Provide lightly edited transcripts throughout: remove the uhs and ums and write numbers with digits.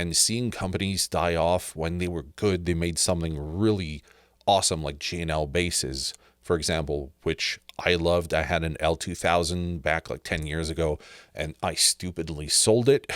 and seeing companies die off when they were good. They made something really awesome like G&L bases, for example, which I loved. I had an L2000 back like 10 years ago, and I stupidly sold it.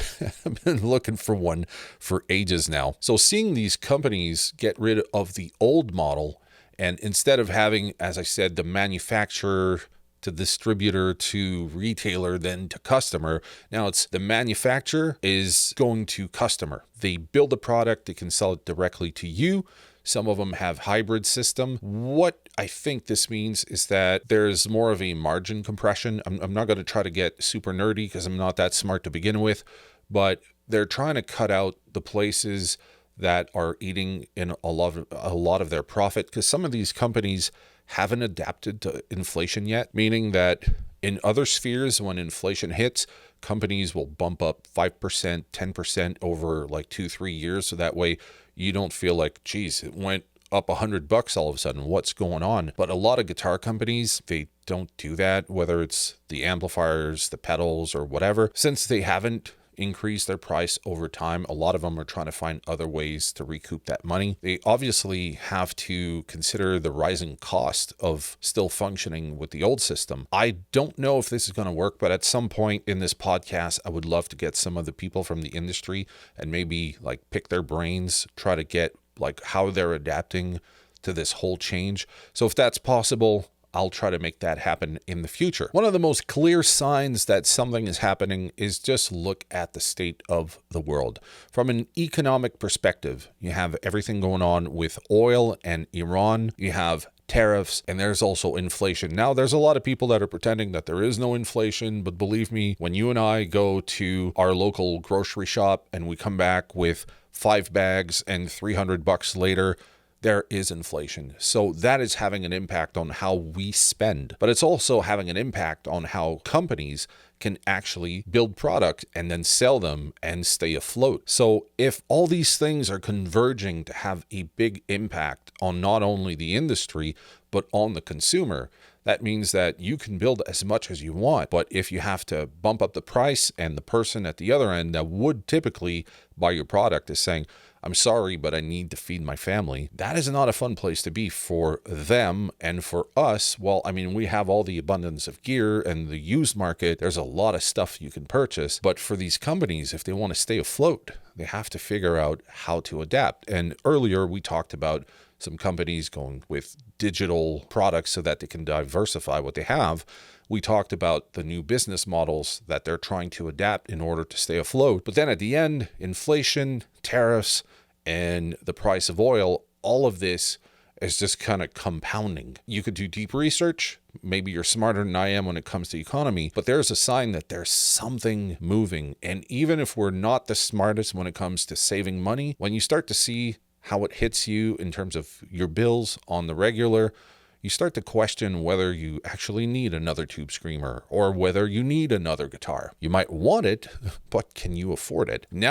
I've been looking for one for ages now. So seeing these companies get rid of the old model, and instead of having, as I said, the manufacturer to distributor to retailer, then to customer, now it's the manufacturer is going to customer. They build a product, they can sell it directly to you. Some of them have hybrid system. What I think this means is that there's more of a margin compression. I'm not going to try to get super nerdy because I'm not that smart to begin with, but they're trying to cut out the places that are eating in a lot of their profit, because some of these companies haven't adapted to inflation yet, meaning that in other spheres, when inflation hits, companies will bump up 5%, 10% over like 2-3 years. So that way you don't feel like, geez, it went up $100 all of a sudden. What's going on? But a lot of guitar companies, they don't do that, whether it's the amplifiers, the pedals, or whatever. Since they haven't increase their price over time, a lot of them are trying to find other ways to recoup that money. They obviously have to consider the rising cost of still functioning with the old system. I don't know if this is going to work, but at some point in this podcast, I would love to get some of the people from the industry and maybe like pick their brains, try to get like how they're adapting to this whole change. So if that's possible, I'll try to make that happen in the future. One of the most clear signs that something is happening is just look at the state of the world. From an economic perspective, you have everything going on with oil and Iran. You have tariffs, and there's also inflation. Now, there's a lot of people that are pretending that there is no inflation, but believe me, when you and I go to our local grocery shop and we come back with 5 bags and $300 later, there is inflation. So that is having an impact on how we spend, but it's also having an impact on how companies can actually build product and then sell them and stay afloat. So if all these things are converging to have a big impact on not only the industry, but on the consumer, that means that you can build as much as you want. But if you have to bump up the price and the person at the other end that would typically buy your product is saying, I'm sorry, but I need to feed my family, that is not a fun place to be for them. And for us, well, I mean, we have all the abundance of gear and the used market. There's a lot of stuff you can purchase. But for these companies, if they want to stay afloat, they have to figure out how to adapt. And earlier we talked about some companies going with digital products so that they can diversify what they have. We talked about the new business models that they're trying to adapt in order to stay afloat. But then at the end, inflation, tariffs, and the price of oil, all of this is just kind of compounding. You could do deep research. Maybe you're smarter than I am when it comes to economy, but there's a sign that there's something moving. And even if we're not the smartest when it comes to saving money, when you start to see how it hits you in terms of your bills on the regular, you start to question whether you actually need another tube screamer or whether you need another guitar. You might want it, but can you afford it? Now